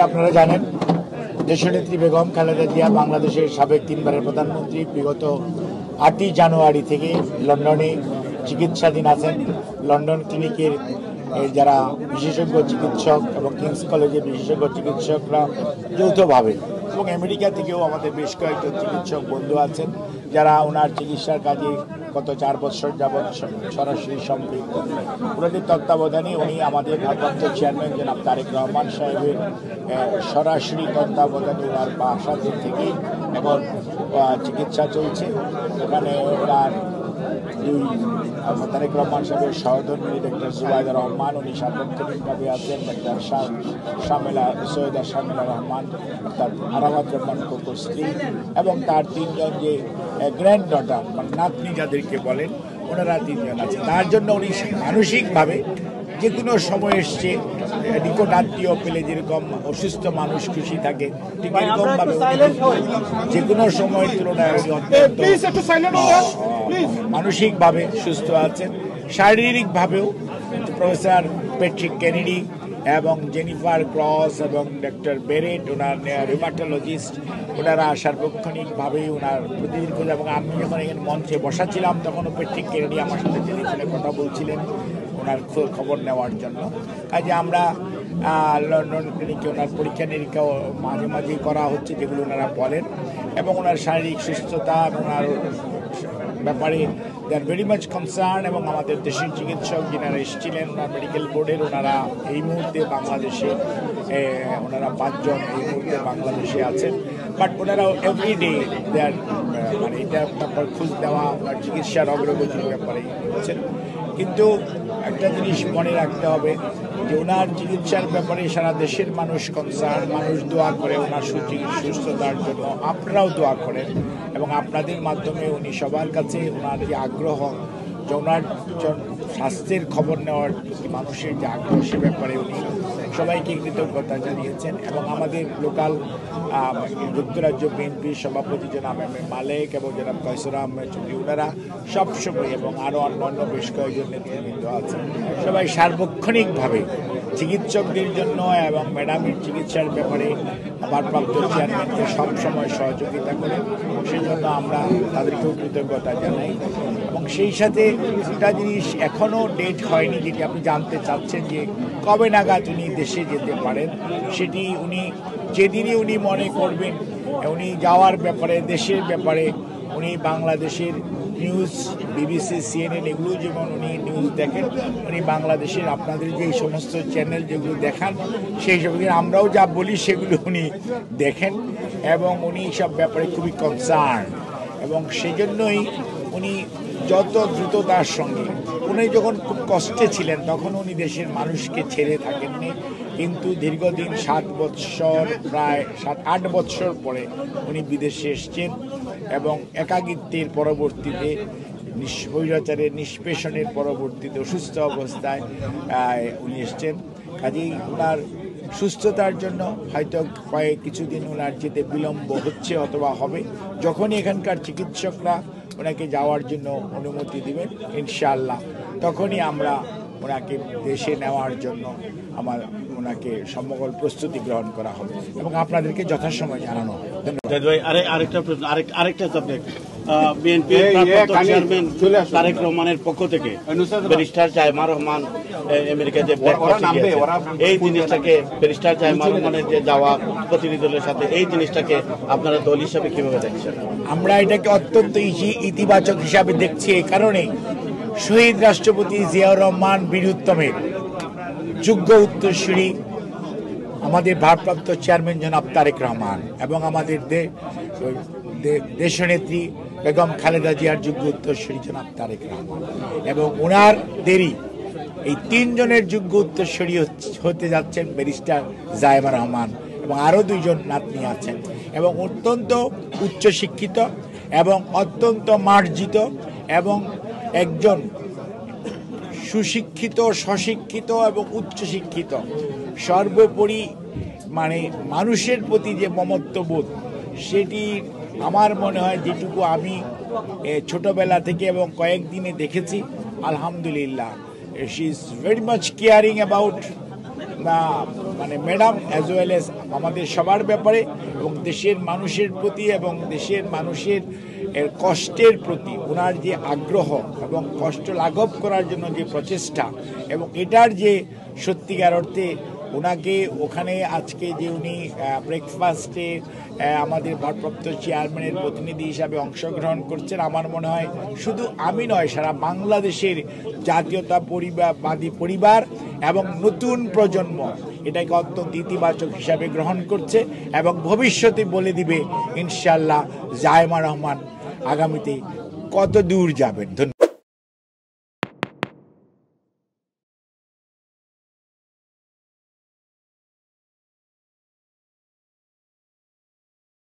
আপনারা জানেন দেশনেত্রী বেগম খালেদা জিয়া বাংলাদেশের সাবেক 3 বারের প্রধানমন্ত্রী বিগত 8ই জানুয়ারি থেকে লন্ডনে চিকিৎসাধীন আছেন। লন্ডন ক্লিনিকের যারা বিশেষজ্ঞ চিকিৎসক এবং কিংস কলেজের বিশেষজ্ঞ চিকিৎসকরা যৌথভাবে এবং আমেরিকা থেকেও আমাদের বেশ কয়েকজন চিকিৎসক বন্ধু আছেন যারা ওনার চিকিৎসার কাজে গত 4 বছর যাবৎ সরাসরি সম্পৃক্ত। ওনাদের তত্ত্বাবধানে উনি আমাদের ভারপ্রাপ্ত চেয়ারম্যান জনাব তারেক রহমান সাহেবের সরাসরি তত্ত্বাবধানে ওনার বাসাতে থেকে এখন চিকিৎসা চলছে। ওখানে ওনার তারেক রহমান সাহেবের সহধর্মিনী ডক্টর জুবাইদা রহমান, উনি সার্বক্ষণিকভাবে আছেন। ডক্টর সৈয়দা শামিলা রহমান, অর্থাৎ আরামাত রহমান কোকোর স্ত্রী, এবং তার 3 জন যে গ্র্যান্ড ডটার মানে নাতনি যাদেরকে বলেন, ওনারা 3 জন আছেন। তার জন্য উনি মানসিকভাবে যে কোনো সময় এসছে, নিকট আত্মীয় পেলে যেরকম অসুস্থ মানুষ খুশি থাকে ঠিক এরকমভাবে যে কোনো সময়ের তুলনায় মানসিকভাবে সুস্থ আছেন। শারীরিকভাবেও প্রফেসর প্যাট্রিক কেনেডি এবং জেনিফার ক্রস এবং ডক্টর বেরেট, ওনার রিউমাটোলজিস্ট, ওনারা সার্বক্ষণিকভাবেই ওনার প্রতিদীর্ঘ, এবং আমি যখন এখানে মঞ্চে বসাছিলাম তখনও প্যাট্রিক কেনেডি আমার সাথে টেলিফোনে কথা বলছিলেন ওনার খবর নেওয়ার জন্য। কাজে আমরা লন্ডন ক্লিনিকে ওনার পরীক্ষা নিরীক্ষাও মাঝে মাঝেই করা হচ্ছে, যেগুলো ওনারা বলেন, এবং ওনার শারীরিক সুস্থতা ওনার ব্যাপারে দে আর ভেরি মাচ কনসার্ন। এবং আমাদের দেশের চিকিৎসক যিনারা এসেছিলেন ওনার মেডিকেল বোর্ডের, ওনারা এই মুহূর্তে বাংলাদেশে, ওনারা 5 জন এই মুহূর্তে বাংলাদেশে আছেন। বাট ওনারা এভরিডে দেয়ার মানে এটা ব্যাপার খোঁজ দেওয়া, ওনার চিকিৎসার অগ্রগতির ব্যাপারে বলছেন। কিন্তু একটা জিনিস মনে রাখতে হবে যে ওনার চিকিৎসার ব্যাপারে সারা দেশের মানুষ কনসার্ন, মানুষ দোয়া করে ওনার সুস্থতার জন্য। আপনারাও দোয়া করেন এবং আপনাদের মাধ্যমে উনি সবার কাছে ওনার যে আগ্রহ, যে ওনার স্বাস্থ্যের খবর নেওয়ার মানুষের যে আগ্রহ, সে ব্যাপারে উনি সবাইকে কৃতজ্ঞতা জানিয়েছেন। এবং আমাদের লোকাল যুক্তরাজ্য বিএনপির সভাপতি জনাব এম এ মালেক এবং জনাব কৈসর আহমেদ চৌধুরী, ওনারা সবসময়, এবং আরও অন্যান্য বেশ কয়েকজন নেতৃবৃন্দ আছেন, সবাই সার্বক্ষণিকভাবে চিকিৎসকদের জন্য এবং ম্যাডামের চিকিৎসার ব্যাপারে ভারপ্রাপ্ত চেয়ারম্যানকে সবসময় সহযোগিতা করেন। সেই জন্য আমরা তাদেরকেও কৃতজ্ঞতা জানাই। এবং সেই সাথে একটা জিনিস এখনও ডেট হয়নি, যেটি আপনি জানতে চাচ্ছেন যে কবে নাগাদ উনি দেশে যেতে পারেন, সেটি উনি যেদিনই উনি মনে করবেন উনি যাওয়ার ব্যাপারে, দেশের ব্যাপারে, উনি বাংলাদেশের নিউজ, বিবিসি, সিএনএন এগুলো যেমন উনি নিউজ দেখেন, উনি বাংলাদেশের আপনাদের যে সমস্ত চ্যানেল যেগুলো দেখান সেই সব আমরাও যা বলি সেগুলো উনি দেখেন, এবং উনি সব ব্যাপারে খুবই কনসার্ন। এবং সেই জন্যই উনি যত দ্রুততার সঙ্গে, উনি যখন খুব কষ্টে ছিলেন তখন উনি দেশের মানুষকে ছেড়ে থাকেননি, কিন্তু দীর্ঘদিন 7 বৎসর, প্রায় 7-8 বৎসর পরে উনি বিদেশে এসছেন এবং একাকিত্বের পরবর্তীতে, স্বৈরাচারের নিষ্পেষণের পরবর্তীতে অসুস্থ অবস্থায় উনি এসছেন। কাজেই ওনার সুস্থতার জন্য হয়তো কিছুদিন ওনার যেতে বিলম্ব হচ্ছে অথবা হবে। যখনই এখানকার চিকিৎসকরা ওনাকে যাওয়ার জন্য অনুমতি দিবেন ইনশাআল্লাহ, তখনই আমরা ওনাকে দেশে নেওয়ার জন্য ওনাকে সমগ্র প্রস্তুতি গ্রহণ করা হবে এবং আপনাদেরকে যথাসময় জানানো হবে। আরেকটা সাবজেক্ট, বিএনপির চেয়ারম্যান তারেক রহমানের পক্ষ থেকে ব্যারিস্টার জাইমা রহমান আমেরিকাতে এই জিনিসটাকে, ব্যারিস্টার জাইমা রহমানের যে যাওয়া প্রতিনিধি দলের সাথে, এই জিনিসটাকে আপনারা দল হিসাবে কিভাবে দেখছেন? আমরা এটাকে অত্যন্ত ইতিবাচক হিসাবে দেখছি। এই কারণে শহীদ রাষ্ট্রপতি জিয়াউর রহমান বীর উত্তমের যোগ্য উত্তরসূরি আমাদের ভারপ্রাপ্ত চেয়ারম্যান জনাব তারেক রহমান এবং আমাদের দেশনেত্রী বেগম খালেদা জিয়ার যোগ্য উত্তরসূরি জনাব তারেক রহমান, এবং ওনার দেরি এই 3 জনের যোগ্য উত্তরসূরি হতে যাচ্ছেন ব্যারিস্টার জাইমা রহমান, এবং আরও 2 জন নাতনি আছেন, এবং অত্যন্ত উচ্চশিক্ষিত এবং অত্যন্ত মার্জিত এবং একজন সুশিক্ষিত, স্বশিক্ষিত এবং উচ্চশিক্ষিত, সর্বোপরি মানে মানুষের প্রতি যে মমত্ববোধ, সেটি আমার মনে হয় যেটুকু আমি ছোটবেলা থেকে এবং কয়েকদিনে দেখেছি, আলহামদুলিল্লাহ, she is very much caring about মানে ম্যাডাম অ্যাজ ওয়েল এজ আমাদের সবার ব্যাপারে এবং দেশের মানুষের প্রতি এবং দেশের মানুষের কষ্টের প্রতি ওনার যে আগ্রহ এবং কষ্ট লাঘব করার জন্য যে প্রচেষ্টা এবং এটার যে সত্যিকার অর্থে ওনাকে ওখানে আজকে যে উনি ব্রেকফাস্টে আমাদের ভারপ্রাপ্ত চেয়ারম্যানের প্রতিনিধি হিসাবে অংশগ্রহণ করছেন, আমার মনে হয় শুধু আমি নয়, সারা বাংলাদেশের জাতীয়তা পরিবারবাদী পরিবার এবং নতুন প্রজন্ম এটাকে অত্যন্ত ইতিবাচক হিসাবে গ্রহণ করছে এবং ভবিষ্যতে বলে দিবে ইনশাআল্লাহ জায়েমা রহমান আগামীতে কত দূর যাবেন। ধন্যবাদ।